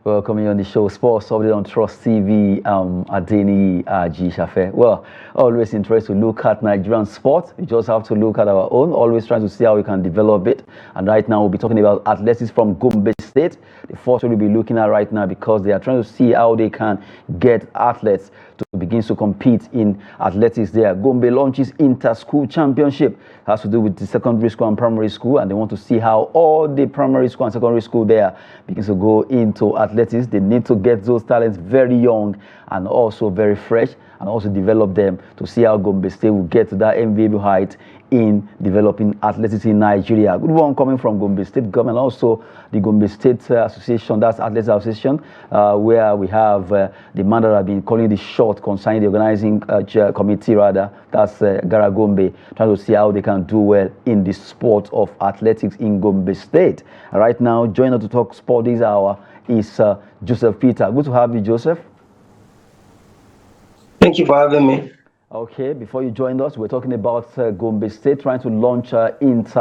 Welcome on the show, Sports Update on Trust TV. Adeni G. Shafe. Well, always interested to look at Nigerian sport. We just have to look at our own, always trying to see how we can develop it. And right now, we'll be talking about athletics from Gombe State. The first we'll be looking at right now because they are trying to see how they can get athletes to begin to compete in athletics there. Gombe launches inter-school championship. It has to do with the secondary school and primary school, and they want to see how all the primary school and secondary school there begins to go into athletics. They need to get those talents very young and also very fresh, and also develop them to see how Gombe State will get to that enviable height in developing athletics in Nigeria. Good one coming from Gombe State government, also the Gombe State Association, that's Athletics Association, where we have the man that have been calling the shot concerning the organizing committee, rather, that's Gara Gombe, trying to see how they can do well in the sport of athletics in Gombe State. Right now, joining us to talk sport this hour is Joseph Peter. Good to have you, Joseph. Thank you for having me. Okay, before you joined us, we're talking about Gombe State trying to launch athletics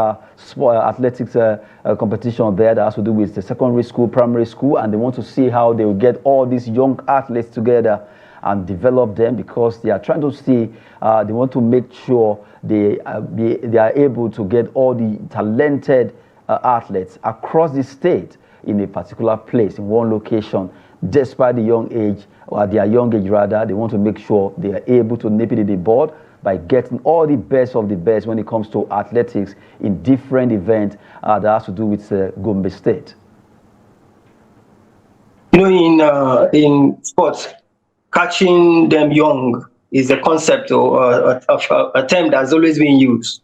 competition there that has to do with the secondary school, primary school, and they want to see how they will get all these young athletes together and develop them, because they are trying to see, they want to make sure they are able to get all the talented athletes across the state in a particular place, in one location, despite the young age, or their young age rather. They want to make sure they are able to nip it in the bud by getting all the best of the best when it comes to athletics in different events that has to do with Gombe State. You know, in sports, catching them young is a concept or a term that's always been used.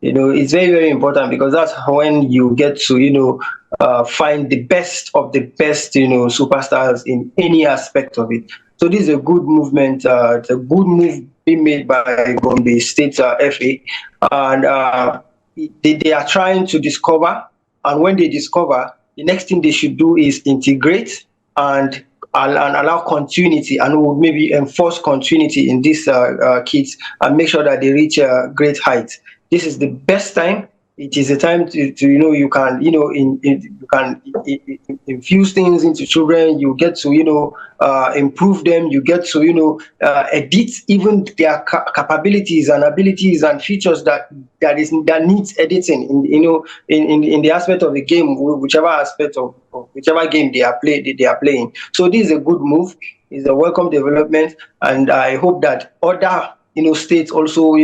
You know, it's very, very important, because that's when you get to, find the best of the best, superstars in any aspect of it. So this is a good movement. It's a good move being made by Gombe State FA. And they are trying to discover. And when they discover, the next thing they should do is integrate and allow continuity, and maybe enforce continuity in these kids, and make sure that they reach great heights. This is the best time. It is a time to you can infuse things into children. You get to improve them. You get to edit even their capabilities and abilities and features that needs editing in the aspect of the game, whichever aspect of whichever game they are playing. So this is a good move. It's a welcome development, and I hope that other states also,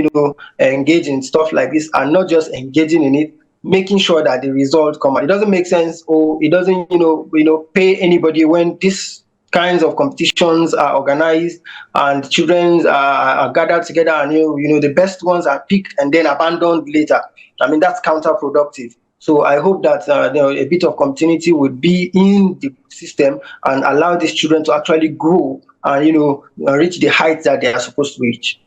engage in stuff like this, and not just engaging in it, making sure that the results come out. It doesn't make sense, or it doesn't, pay anybody when these kinds of competitions are organized and children are gathered together, and the best ones are picked and then abandoned later. I mean, that's counterproductive. So I hope that a bit of continuity would be in the system and allow these children to actually grow and reach the heights that they are supposed to reach.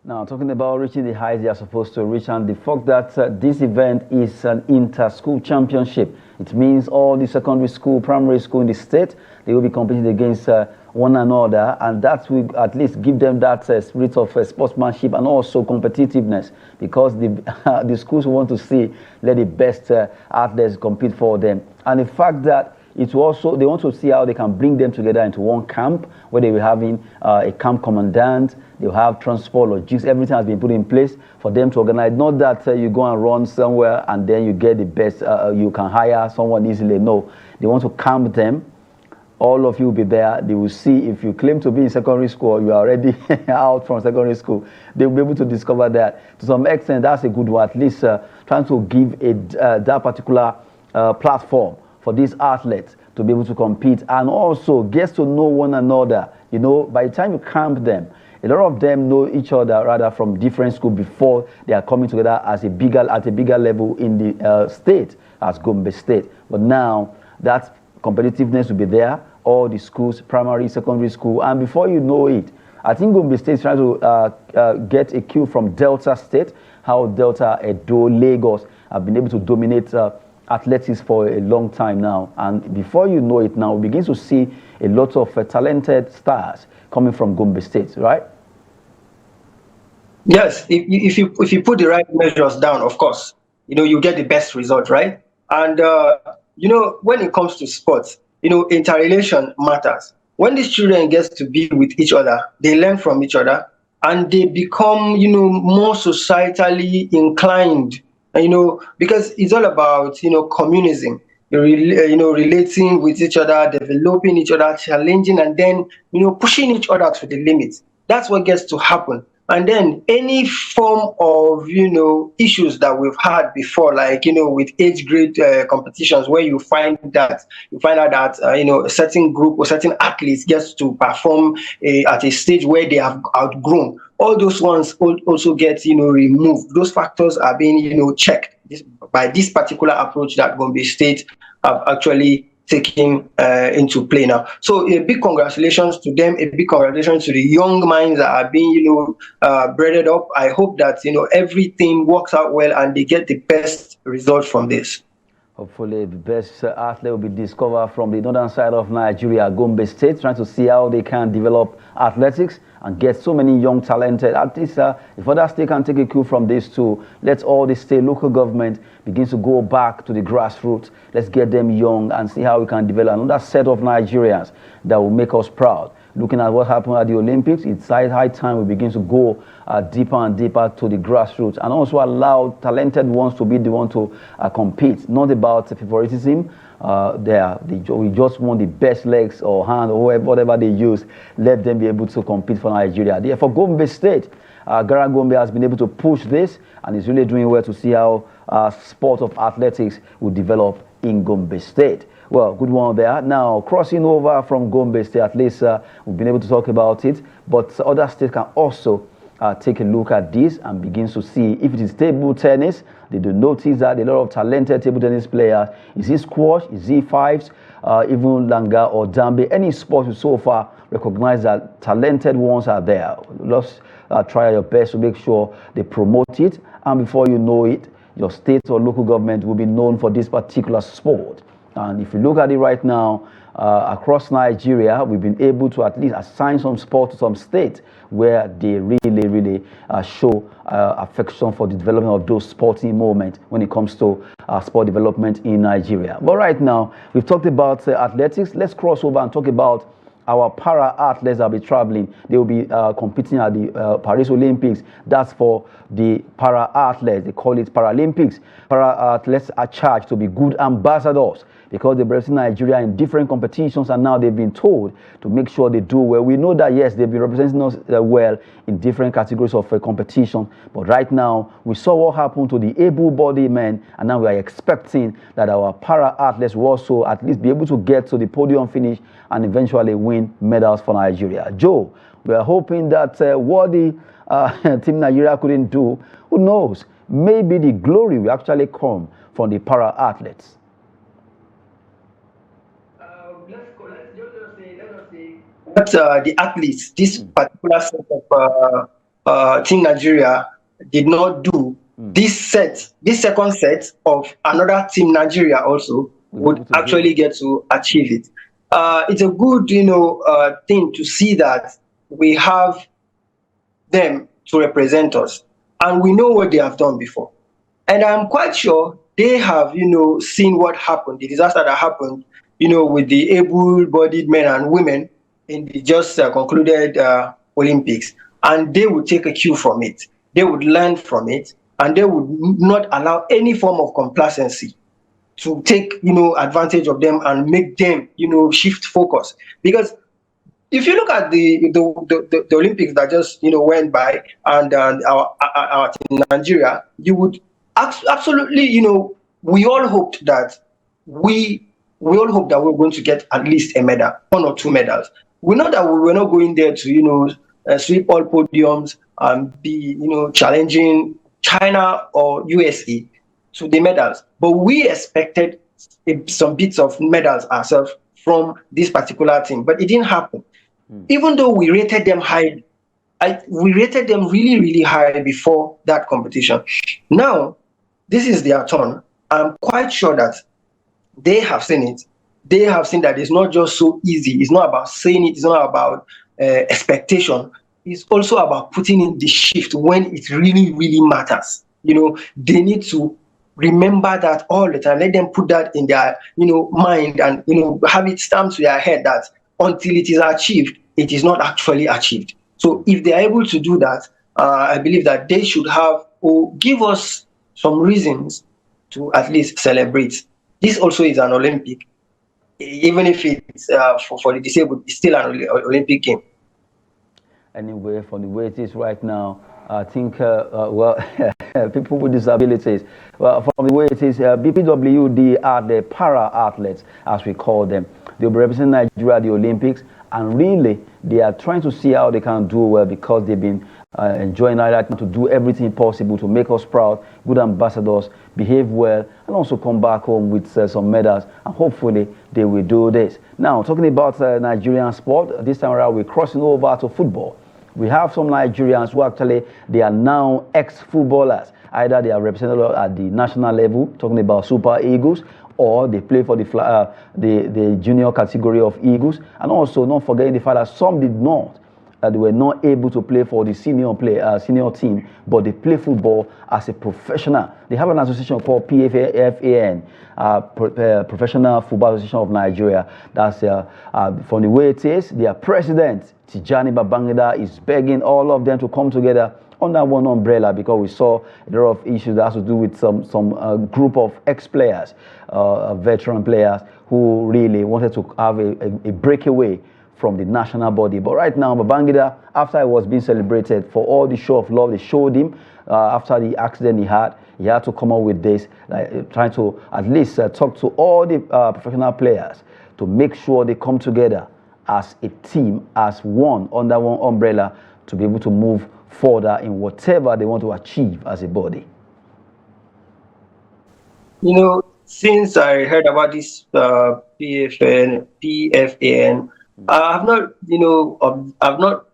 Now, talking about reaching the heights they are supposed to reach, and the fact that this event is an inter-school championship, it means all the secondary school, primary school in the state, they will be competing against one another, and that will at least give them that spirit of sportsmanship and also competitiveness, because the schools want to see, let the best athletes compete for them. And the fact that it's also, they want to see how they can bring them together into one camp, where they will having a camp commandant, they'll have transport, logistics, everything has been put in place for them to organize. Not that you go and run somewhere and then you get the best, you can hire someone easily. No, they want to camp them. All of you will be there. They will see if you claim to be in secondary school or you are already out from secondary school. They will be able to discover that. To some extent, that's a good one, at least trying to give that particular platform for these athletes to be able to compete, and also get to know one another, You know, by the time you camp them, a lot of them know each other rather from different schools before they are coming together as at a bigger level in the state as Gombe State. But now that competitiveness will be there, all the schools, primary, secondary school, and before you know it, I think Gombe State is trying to get a cue from Delta State, how Delta, Edo, Lagos have been able to dominate athletics for a long time now. And before you know it now, we begin to see a lot of talented stars coming from Gombe State, right? Yes, if you put the right measures down, of course, you get the best result, right? And when it comes to sports, interrelation matters. When these children get to be with each other, they learn from each other, and they become, more societally inclined. Because it's all about, communism. Relating with each other, developing each other, challenging, and then pushing each other to the limits. That's what gets to happen. And then any form of issues that we've had before, like with age grade competitions, where you find out that a certain group or certain athletes gets to perform at a stage where they have outgrown, all those ones also get removed. Those factors are being checked by this particular approach that Gombe State have actually taking into play now. So a big congratulations to them, a big congratulations to the young minds that are being breaded up. I hope that everything works out well and they get the best result from this. Hopefully the best athlete will be discovered from the northern side of Nigeria, Gombe State, trying to see how they can develop athletics and get so many young talented athletes. If other states can take a cue from this too, let all the state local government begin to go back to the grassroots. Let's get them young and see how we can develop another set of Nigerians that will make us proud. Looking at what happened at the Olympics, it's high time we begin to go deeper and deeper to the grassroots and also allow talented ones to be the one to compete. Not about favoritism. We just want the best legs or hand or whatever they use. Let them be able to compete for Nigeria. Therefore, Gombe State, Gara Gombe has been able to push this and is really doing well to see how sport of athletics will develop in Gombe State. Well, good one there. Now, crossing over from Gombe State, at least we've been able to talk about it, but other states can also take a look at this and begin to see if it is table tennis. They do notice that a lot of talented table tennis players. Is it squash? Is it fives? Even langa or dambe? Any sport you so far recognize that talented ones are there. Let's try your best to make sure they promote it, and before you know it, your state or local government will be known for this particular sport. And if you look at it right now, across Nigeria, we've been able to at least assign some sport to some states where they really show affection for the development of those sporting moments when it comes to sport development in Nigeria. But right now, we've talked about athletics. Let's cross over and talk about our para athletes that will be traveling. They will be competing at the Paris Olympics. That's for the para athletes. They call it Paralympics. Para athletes are charged to be good ambassadors because they represent Nigeria in different competitions, and now they've been told to make sure they do well. We know that, yes, they've been representing us well in different categories of competition, but right now, we saw what happened to the able-bodied men, and now we are expecting that our para-athletes will also at least be able to get to the podium finish and eventually win medals for Nigeria. Joe, we are hoping that what the Team Nigeria couldn't do, who knows, maybe the glory will actually come from the para-athletes. What the athletes, this particular set of Team Nigeria did not do, this second set of another Team Nigeria also would actually get to achieve it. It's a good, thing to see that we have them to represent us, and we know what they have done before. And I'm quite sure they have, seen what happened, the disaster that happened, with the able-bodied men and women in the just concluded Olympics, and they would take a cue from it. They would learn from it, and they would not allow any form of complacency to take, advantage of them and make them, shift focus. Because if you look at the Olympics that just, went by, and our team Nigeria, you would absolutely, we all hoped that we're going to get at least a medal, one or two medals. We know that we were not going there to, sweep all podiums and be, challenging China or USA to the medals. But we expected some bits of medals ourselves from this particular team, but it didn't happen. Even though we rated them high, we rated them really, really high before that competition. Now, this is their turn. I'm quite sure that they have seen it. They have seen that it's not just so easy. It's not about saying it. It's not about expectation. It's also about putting in the shift when it really, really matters. They need to remember that all the time. Let them put that in their, mind, and have it stamped to their head that until it is achieved, it is not actually achieved. So if they are able to do that, I believe that they should have or give us some reasons to at least celebrate. This also is an Olympic, even if it's for the disabled, it's still an Olympic game. Anyway, from the way it is right now, I think, well, people with disabilities, well, from the way it is, BPWD are the para athletes, as we call them. They'll be representing Nigeria at the Olympics, and really, they are trying to see how they can do well because they've been enjoying that to do everything possible to make us proud, good ambassadors, behave well, and also come back home with some medals, and hopefully they will do this. Now, talking about Nigerian sport, this time around we're crossing over to football. We have some Nigerians who actually, they are now ex-footballers. Either they are represented at the national level, talking about Super Eagles, or they play for the junior category of Eagles. And also, not forgetting the fact that some did not. They were not able to play for the senior team, but they play football as a professional. They have an association called PFAN, Professional Football Association of Nigeria. That's from the way it is, their president, Tijani Babangida, is begging all of them to come together under one umbrella because we saw a lot of issues that has to do with some group of ex-players, veteran players who really wanted to have a breakaway from the national body. But right now, Babangida, after it was being celebrated for all the show of love they showed him after the accident he had to come up with this, trying to at least talk to all the professional players to make sure they come together as a team, as one, under one umbrella, to be able to move further in whatever they want to achieve as a body. Since I heard about this PFAN, I've not, I've not,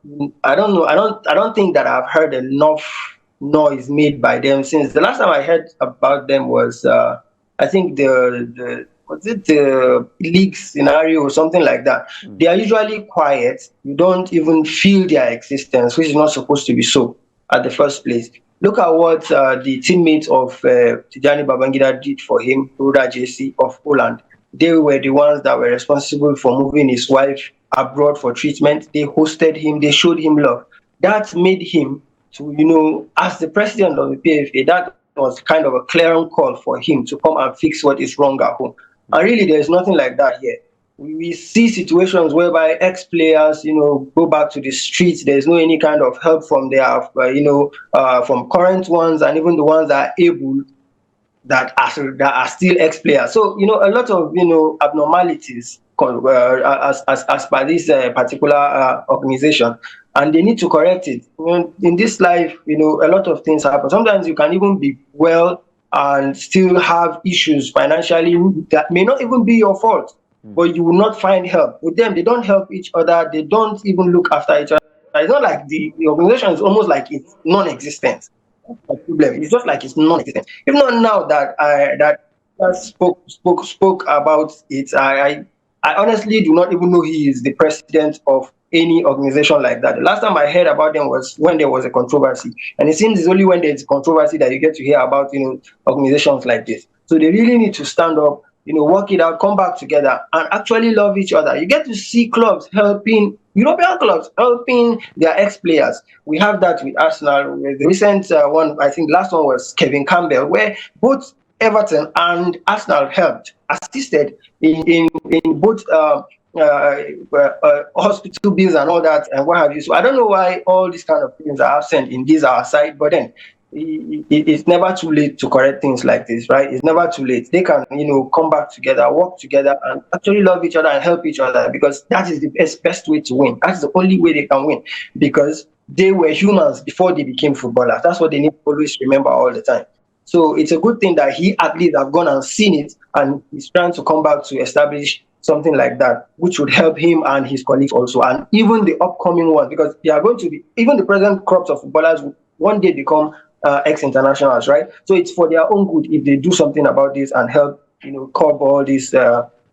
I don't know, I don't think that I've heard enough noise made by them since the last time I heard about them was, I think the league scenario or something like that. They are usually quiet. You don't even feel their existence, which is not supposed to be so at the first place. Look at what the teammates of Tijani Babangida did for him, Roda JC of Poland. They were the ones that were responsible for moving his wife abroad for treatment. They hosted him. They showed him love. That made him to, as the president of the PFA, that was kind of a clarion call for him to come and fix what is wrong at home. And really, there's nothing like that here. We see situations whereby ex-players, go back to the streets. There's no any kind of help from their, from current ones and even the ones that are able, that are still ex-players. So, a lot of, abnormalities as per this particular organization, and they need to correct it. In this life, a lot of things happen. Sometimes you can even be well and still have issues financially that may not even be your fault, but you will not find help. With them, they don't help each other. They don't even look after each other. It's not like the organization is almost like it's non-existent. Problem. It's just like it's non-existent. If not now that I spoke about it, I honestly do not even know he is the president of any organization like that. The last time I heard about them was when there was a controversy, and it seems it's only when there's controversy that you get to hear about organizations like this. So they really need to stand up, work it out, come back together, and actually love each other. You get to see clubs helping, European clubs helping their ex-players. We have that with Arsenal. The recent one, I think last one was Kevin Campbell, where both Everton and Arsenal helped, assisted in both hospital bills and all that and what have you. So I don't know why all these kind of things are absent in this our side, but then it's never too late to correct things like this, right? It's never too late. They can, come back together, work together, and actually love each other and help each other, because that is the best way to win. That's the only way they can win, because they were humans before they became footballers. That's what they need to always remember all the time. So it's a good thing that he at least have gone and seen it, and he's trying to come back to establish something like that, which would help him and his colleagues also, and even the upcoming ones, because they are going to be, even the present crops of footballers will one day become ex-internationals, right? So it's for their own good if they do something about this and help, curb all these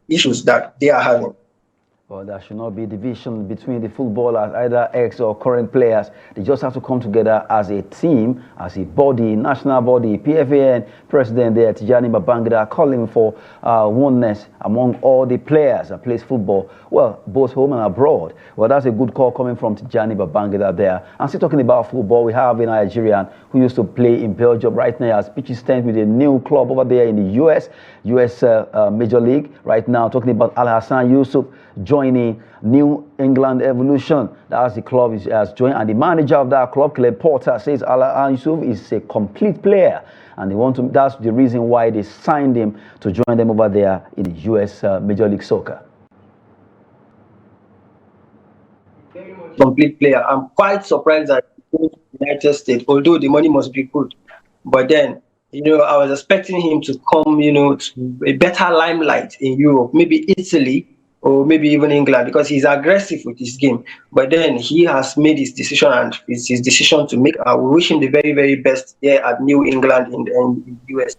issues that they are having. Well, there should not be division between the footballers, either ex or current players. They just have to come together as a team, as a body, national body. PFAN president there, Tijani Babangida, calling for oneness among all the players that plays football, well, both home and abroad. Well, that's a good call coming from Tijani Babangida there. And still talking about football, we have a Nigerian who used to play in Belgium right now as pitch stand with a new club over there in the US Major League right now, talking about Alhassan Yu joining New England Evolution. That's the club he has joined, and the manager of that club, Clay Porter, says Alhassan Yu is a complete player, and they want to. That's the reason why they signed him to join them over there in the US Major League Soccer. Very much complete player. I'm quite surprised that he goes to the United States, although the money must be good, but then. I was expecting him to come, to a better limelight in Europe, maybe Italy or maybe even England, because he's aggressive with his game. But then he has made his decision, and it's his decision to make. We wish him the very, very best there at New England in the US.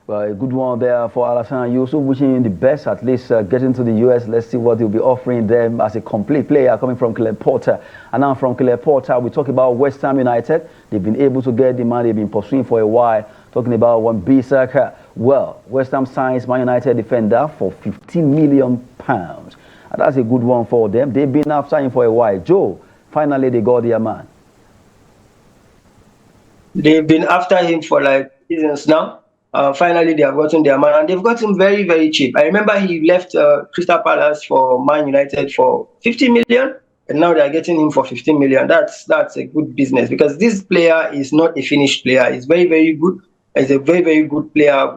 Well, a good one there for Alhassan Yu, wishing him the best, at least getting to the US. Let's see what he'll be offering them as a complete player coming from Clay Porter. And now from Clay Porter, we talk about West Ham United. They've been able to get the man they've been pursuing for a while. Talking about Wan-bissaka. Well, West Ham signs Man United defender for £15 million. And that's a good one for them. They've been after him for a while. Joe, finally they got their man. They've been after him for like seasons now. Finally, they have gotten their man, and they've got him very, very cheap. I remember he left Crystal Palace for Man United for 50 million, and now they are getting him for 15 million. That's a good business, because this player is not a finished player. He's very, very good. He's a very, very good player,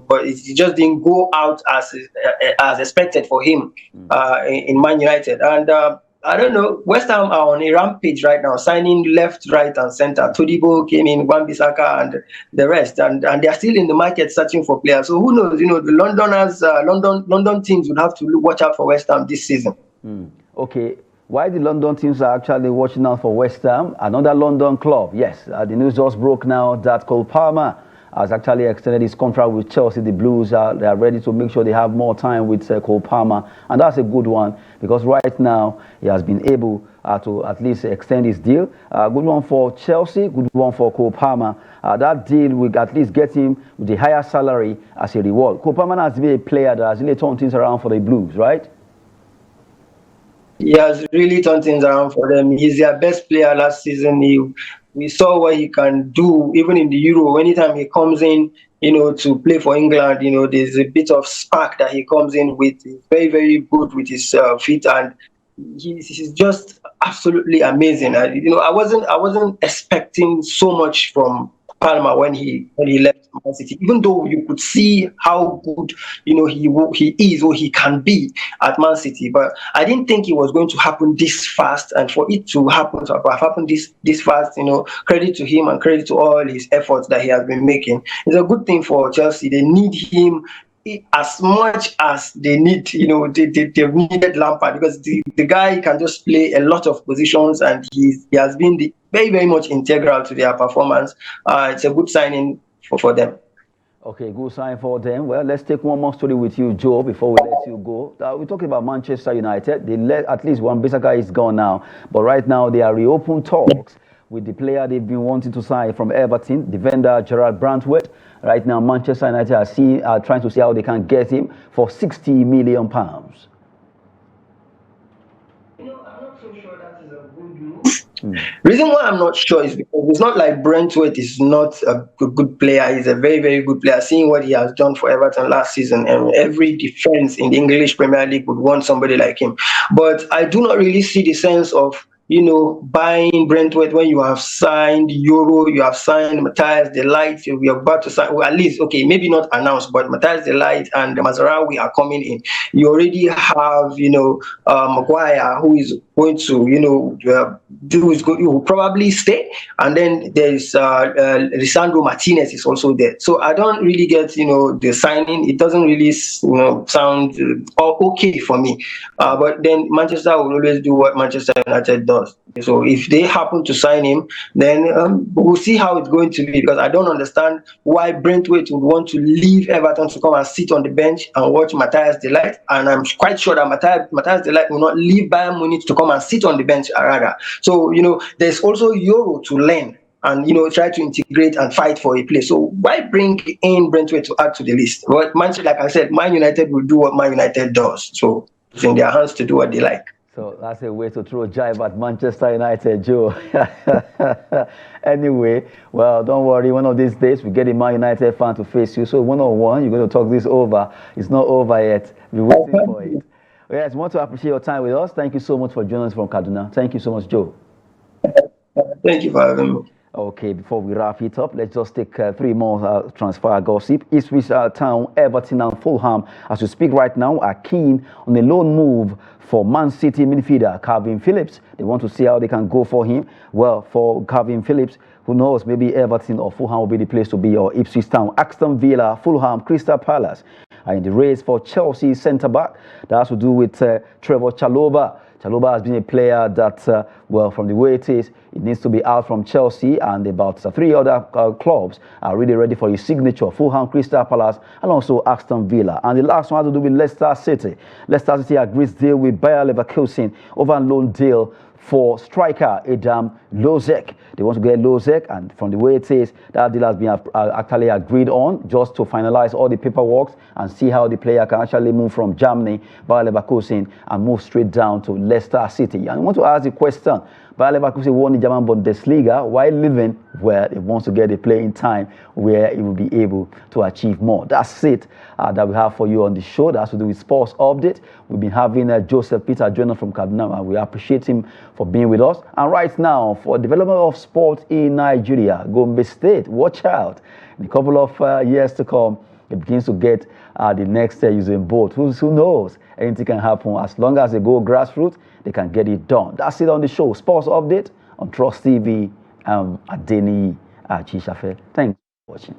but it just didn't go out as expected for him in Man United. And I don't know, West Ham are on a rampage right now, signing left, right, and center. Todibo came in, Wan-bissaka, and the rest, and they're still in the market searching for players. So who knows? The Londoners, London teams would have to watch out for West Ham this season. Okay. Why the London teams are actually watching out for West Ham? Another London club. Yes, the news just broke now that Cole Palmer has actually extended his contract with Chelsea. The Blues they are ready to make sure they have more time with Cole Palmer, and that's a good one, because right now he has been able to at least extend his deal. Good one for Chelsea, good one for Cole Palmer. That deal will at least get him with a higher salary as a reward. Cole Palmer has been a player that has really turned things around for the Blues, right? He has really turned things around for them. He's their best player last season. We saw what he can do even in the Euro. Anytime he comes in, to play for England, there's a bit of spark that he comes in with. He's very, very good with his feet, and he's just absolutely amazing. I wasn't expecting so much from Palmer when he left Man City, even though you could see how good he is, or he can be at Man City, but I didn't think it was going to happen this fast, and for it to have happened this fast, credit to him and credit to all his efforts that he has been making. It's a good thing for Chelsea. They need him as much as they need, they needed Lampard, because the guy can just play a lot of positions, and he has been very, very much integral to their performance. It's a good signing for them. Okay, good sign for them. Well, let's take one more story with you, Joe, before we let you go. We're talking about Manchester United. At least Wan-bissaka is gone now, but right now they are reopened talks with the player they've been wanting to sign from Everton, defender Gerard Brantwaite. Right now, Manchester United are trying to see how they can get him for £60 million. I'm not so sure that is a good move. Reason why I'm not sure is because it's not like Brentwaite is not a good player. He's a very, very good player. Seeing what he has done for Everton last season, and every defense in the English Premier League would want somebody like him. But I do not really see the sense of buying Brentwood when you have signed Euro, you have signed Matthias De Ligt, we are about to sign, well, at least, okay, maybe not announced, but Matthias De Ligt and Mazarawi are coming in. You already have, Maguire, who is going to, who will probably stay. And then there's Lisandro Martinez is also there. So I don't really get, the signing. It doesn't really, sound okay for me. But then Manchester will always do what Manchester United does. So if they happen to sign him, then we'll see how it's going to be, because I don't understand why Brentwaite would want to leave Everton to come and sit on the bench and watch Matthias De Ligt. And I'm quite sure that Matthias De Ligt will not leave Bayern Munich to come and sit on the bench rather. So, there's also Euro to learn and try to integrate and fight for a place. So why bring in Brentwaite to add to the list? Well, like I said, Man United will do what Man United does. So it's in their hands to do what they like. So that's a way to throw jive at Manchester United, Joe. Anyway, well, don't worry. One of these days, we get a Man United fan to face you. So one-on-one, you're going to talk this over. It's not over yet. We're waiting for it. Yes, want to appreciate your time with us. Thank you so much for joining us from Kaduna. Thank you so much, Joe. Thank you for having me. Okay, before we wrap it up, let's just take 3 more transfer gossip. Ipswich Town, Everton and Fulham, as we speak right now, are keen on a loan move for Man City midfielder Calvin Phillips. They want to see how they can go for him. Well, for Calvin Phillips, who knows, maybe Everton or Fulham will be the place to be, or Ipswich Town. Aston Villa, Fulham, Crystal Palace are in the race for Chelsea centre-back. That has to do with Trevor Chalobah. Chalobah has been a player that, well, from the way it is, it needs to be out from Chelsea, and about 3 other clubs are really ready for his signature: Fulham, Crystal Palace, and also Aston Villa. And the last one has to do with Leicester City. Leicester City agrees deal with Bayer Leverkusen over a loan deal for striker Adam Lozek. They want to get Lozek, and from the way it is, that deal has been actually agreed on, just to finalize all the paperwork and see how the player can actually move from Germany, Bayer Leverkusen, and move straight down to Leicester City. And I want to ask the question: Bayer Leverkusen won the German Bundesliga while living where he wants to get a playing time where he will be able to achieve more. That's it that we have for you on the show. That has to do with sports update. We've been having Joseph Peter join us from Kaduna, and we appreciate him for being with us. And right now, for development of sport in Nigeria, Gombe State, watch out. In a couple of years to come, it begins to get the next using boat. Who knows? Anything can happen. As long as they go grassroots, they can get it done. That's it on the show. Sports update on Trust TV. Adeni Ajishafe. Thanks for watching.